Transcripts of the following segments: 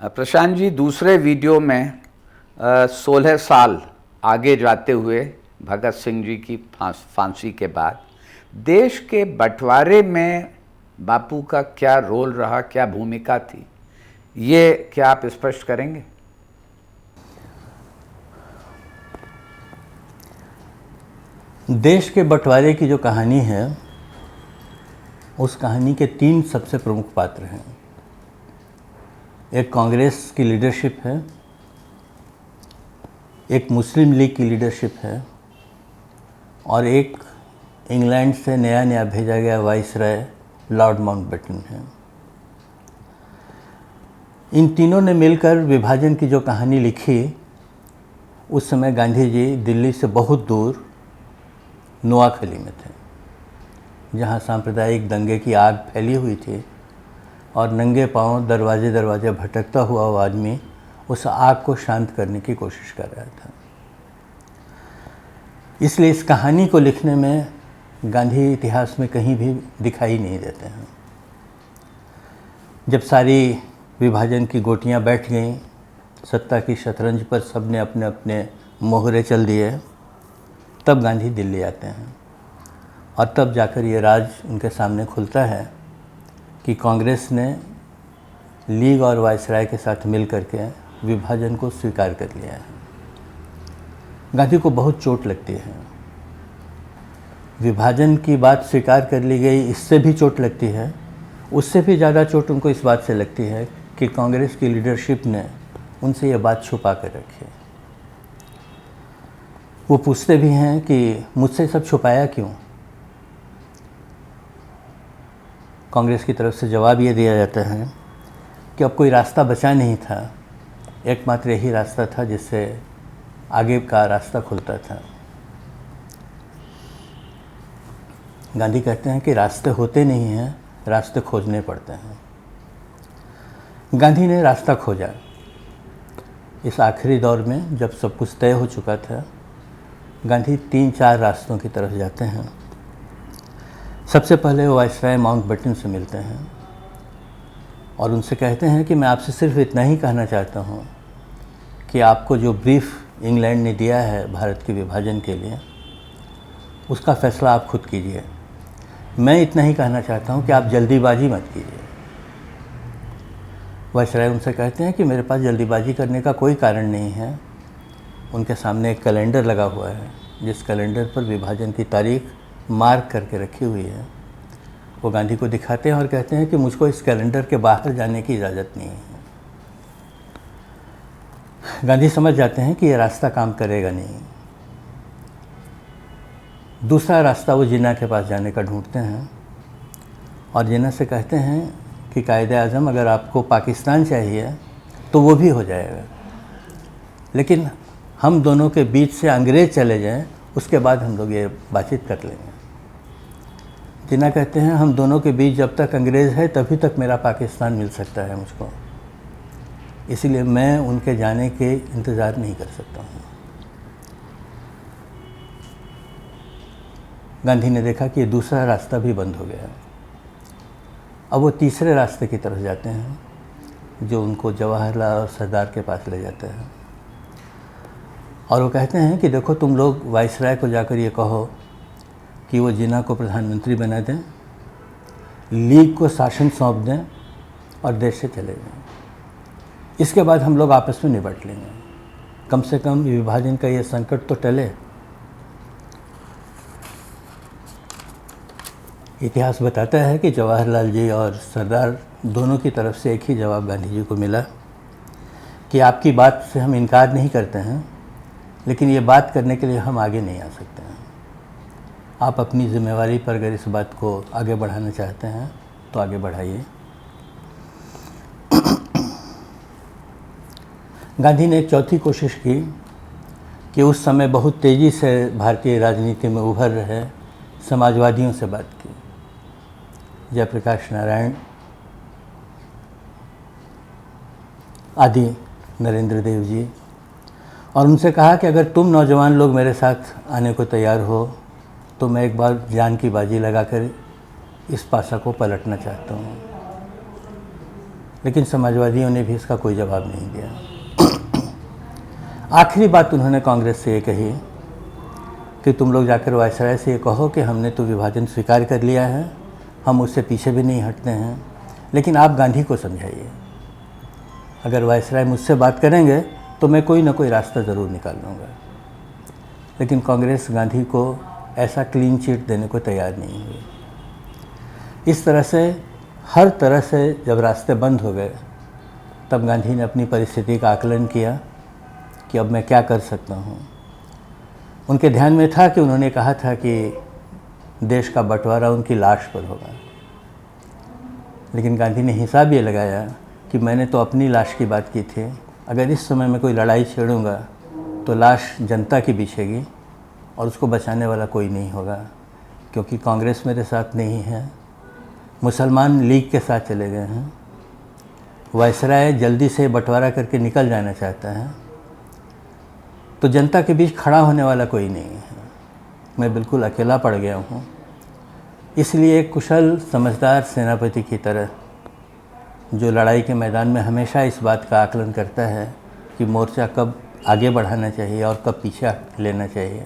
प्रशांत जी, दूसरे वीडियो में 16 साल आगे जाते हुए भगत सिंह जी की फांसी के बाद देश के बंटवारे में बापू का क्या रोल रहा, क्या भूमिका थी, ये क्या आप स्पष्ट करेंगे? देश के बंटवारे की जो कहानी है, उस कहानी के 3 सबसे प्रमुख पात्र हैं। एक कांग्रेस की लीडरशिप है, एक मुस्लिम लीग की लीडरशिप है और एक इंग्लैंड से नया भेजा गया वाइसराय लॉर्ड माउंटबेटन है। इन तीनों ने मिलकर विभाजन की जो कहानी लिखी, उस समय गांधी जी दिल्ली से बहुत दूर नोआखली में थे, जहाँ सांप्रदायिक दंगे की आग फैली हुई थी और नंगे पांव दरवाजे दरवाजे भटकता हुआ वो आदमी उस आग को शांत करने की कोशिश कर रहा था। इसलिए इस कहानी को लिखने में गांधी इतिहास में कहीं भी दिखाई नहीं देते हैं। जब सारी विभाजन की गोटियां बैठ गईं, सत्ता की शतरंज पर सब ने अपने अपने मोहरे चल दिए, तब गांधी दिल्ली आते हैं और तब जाकर ये राज उनके सामने खुलता है कि कांग्रेस ने लीग और वाइसराय के साथ मिल करके विभाजन को स्वीकार कर लिया है। गांधी को बहुत चोट लगती है। विभाजन की बात स्वीकार कर ली गई, इससे भी चोट लगती है। उससे भी ज़्यादा चोट उनको इस बात से लगती है कि कांग्रेस की लीडरशिप ने उनसे ये बात छुपा कर रखी है। वो पूछते भी हैं कि मुझसे सब छुपाया क्यों? कांग्रेस की तरफ से जवाब ये दिया जाता है कि अब कोई रास्ता बचा नहीं था, एकमात्र यही रास्ता था जिससे आगे का रास्ता खुलता था। गांधी कहते हैं कि रास्ते होते नहीं हैं, रास्ते खोजने पड़ते हैं। गांधी ने रास्ता खोजा। इस आखिरी दौर में जब सब कुछ तय हो चुका था, गांधी 3-4 रास्तों की तरफ जाते हैं। सबसे पहले वो वाइसराय माउंटबेटन से मिलते हैं और उनसे कहते हैं कि मैं आपसे सिर्फ इतना ही कहना चाहता हूँ कि आपको जो ब्रीफ इंग्लैंड ने दिया है भारत के विभाजन के लिए, उसका फ़ैसला आप खुद कीजिए। मैं इतना ही कहना चाहता हूँ कि आप जल्दीबाजी मत कीजिए। वाइसराय उनसे कहते हैं कि मेरे पास जल्दीबाजी करने का कोई कारण नहीं है। उनके सामने एक कैलेंडर लगा हुआ है, जिस कैलेंडर पर विभाजन की तारीख मार्क करके रखी हुई है। वो गांधी को दिखाते हैं और कहते हैं कि मुझको इस कैलेंडर के बाहर जाने की इजाज़त नहीं है। गांधी समझ जाते हैं कि ये रास्ता काम करेगा नहीं। दूसरा रास्ता वो जिन्ना के पास जाने का ढूंढते हैं और जिन्ना से कहते हैं कि कायदे-आज़म, अगर आपको पाकिस्तान चाहिए तो वो भी हो जाएगा, लेकिन हम दोनों के बीच से अंग्रेज़ चले जाएं, उसके बाद हम लोग ये बातचीत कर लेंगे। जिन्ना कहते हैं हम दोनों के बीच जब तक अंग्रेज़ है तभी तक मेरा पाकिस्तान मिल सकता है मुझको, इसीलिए मैं उनके जाने के इंतज़ार नहीं कर सकता हूँ। गांधी ने देखा कि ये दूसरा रास्ता भी बंद हो गया। अब वो तीसरे रास्ते की तरफ जाते हैं, जो उनको जवाहरलाल और सरदार के पास ले जाते हैं और वो कहते हैं कि देखो, तुम लोग वाइसराय को जाकर ये कहो कि वो जिन्ना को प्रधानमंत्री बना दें, लीग को शासन सौंप दें और देश से चले जाएं। इसके बाद हम लोग आपस में निपट लेंगे। कम से कम विभाजन का ये संकट तो टले। इतिहास बताता है कि जवाहरलाल जी और सरदार दोनों की तरफ से एक ही जवाब गांधी जी को मिला कि आपकी बात से हम इनकार नहीं करते हैं, लेकिन ये बात करने के लिए हम आगे नहीं आ सकते हैं। आप अपनी जिम्मेवारी पर अगर इस बात को आगे बढ़ाना चाहते हैं तो आगे बढ़ाइए। गांधी ने एक चौथी कोशिश की कि उस समय बहुत तेज़ी से भारतीय राजनीति में उभर रहे समाजवादियों से बात की। जयप्रकाश नारायण आदि, नरेंद्र देव जी, और उनसे कहा कि अगर तुम नौजवान लोग मेरे साथ आने को तैयार हो तो मैं एक बार जान की बाजी लगाकर इस पासा को पलटना चाहता हूँ। लेकिन समाजवादियों ने भी इसका कोई जवाब नहीं दिया। आखिरी बात उन्होंने कांग्रेस से ये कही कि तुम लोग जाकर वायसराय से ये कहो कि हमने तो विभाजन स्वीकार कर लिया है, हम उससे पीछे भी नहीं हटते हैं, लेकिन आप गांधी को समझाइए। अगर वायसराय मुझसे बात करेंगे तो मैं कोई ना कोई रास्ता ज़रूर निकाल लूँगा। लेकिन कांग्रेस गांधी को ऐसा क्लीन चिट देने को तैयार नहीं हुई। इस तरह से हर तरह से जब रास्ते बंद हो गए, तब गांधी ने अपनी परिस्थिति का आकलन किया कि अब मैं क्या कर सकता हूँ। उनके ध्यान में था कि उन्होंने कहा था कि देश का बंटवारा उनकी लाश पर होगा, लेकिन गांधी ने हिसाब ये लगाया कि मैंने तो अपनी लाश की बात की थी, अगर इस समय मैं कोई लड़ाई छेड़ूंगा तो लाश जनता की बिछेगी और उसको बचाने वाला कोई नहीं होगा, क्योंकि कांग्रेस मेरे साथ नहीं है, मुसलमान लीग के साथ चले गए हैं, वायसराय जल्दी से बंटवारा करके निकल जाना चाहता है, तो जनता के बीच खड़ा होने वाला कोई नहीं है, मैं बिल्कुल अकेला पड़ गया हूँ। इसलिए एक कुशल समझदार सेनापति की तरह जो लड़ाई के मैदान में हमेशा इस बात का आकलन करता है कि मोर्चा कब आगे बढ़ाना चाहिए और कब पीछे लेना चाहिए,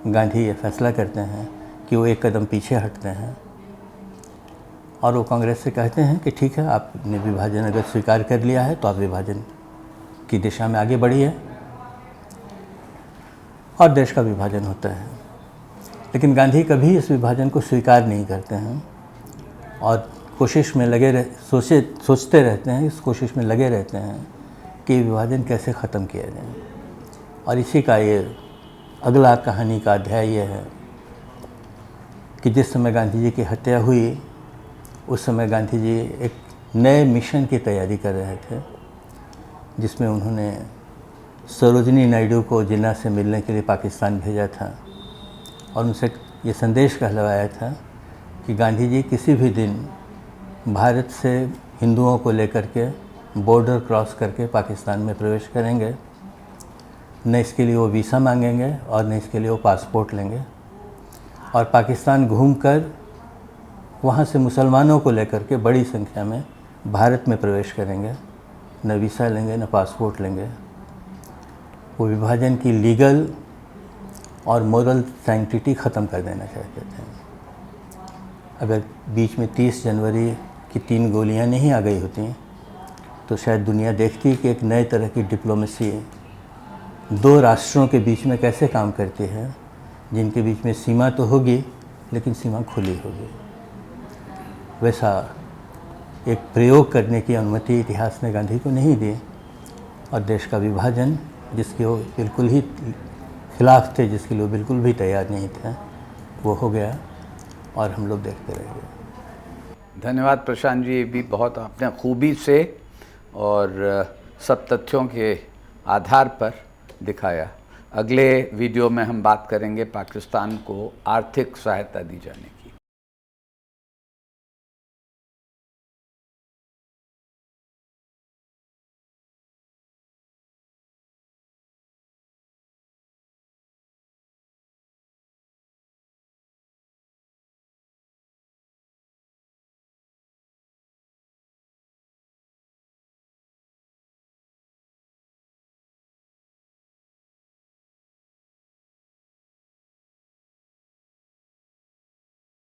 गांधी ये फैसला करते हैं कि वो एक कदम पीछे हटते हैं और वो कांग्रेस से कहते हैं कि ठीक है, आपने विभाजन अगर स्वीकार कर लिया है तो आप विभाजन की दिशा में आगे बढ़िए, और देश का विभाजन होता है। लेकिन गांधी कभी इस विभाजन को स्वीकार नहीं करते हैं और कोशिश में सोचते रहते हैं, इस कोशिश में लगे रहते हैं कि विभाजन कैसे ख़त्म किया जाए। और इसी का ये अगला कहानी का अध्याय ये है कि जिस समय गांधी जी की हत्या हुई, उस समय गांधी जी एक नए मिशन की तैयारी कर रहे थे, जिसमें उन्होंने सरोजिनी नायडू को जिन्ना से मिलने के लिए पाकिस्तान भेजा था और उनसे ये संदेश कहलवाया था कि गांधी जी किसी भी दिन भारत से हिंदुओं को लेकर के बॉर्डर क्रॉस करके पाकिस्तान में प्रवेश करेंगे, न इसके लिए वो वीज़ा मांगेंगे और न इसके लिए वो पासपोर्ट लेंगे, और पाकिस्तान घूमकर वहाँ से मुसलमानों को लेकर के बड़ी संख्या में भारत में प्रवेश करेंगे, न वीज़ा लेंगे न पासपोर्ट लेंगे। वो विभाजन की लीगल और मोरल सैंक्टिटी ख़त्म कर देना चाहते थे। अगर बीच में 30 जनवरी की 3 गोलियां नहीं आ गई होती तो शायद दुनिया देखती कि एक नए तरह की डिप्लोमेसी 2 राष्ट्रों के बीच में कैसे काम करती है, जिनके बीच में सीमा तो होगी लेकिन सीमा खुली होगी। वैसा एक प्रयोग करने की अनुमति इतिहास ने गांधी को नहीं दी और देश का विभाजन, जिसके वो बिल्कुल ही खिलाफ थे, जिसके लिए बिल्कुल भी तैयार नहीं थे, वो हो गया और हम लोग देखते रह गए। धन्यवाद प्रशांत जी, ये भी बहुत आपने खूबी से और सब तथ्यों के आधार पर दिखाया। अगले वीडियो में हम बात करेंगे पाकिस्तान को आर्थिक सहायता दी जाने की।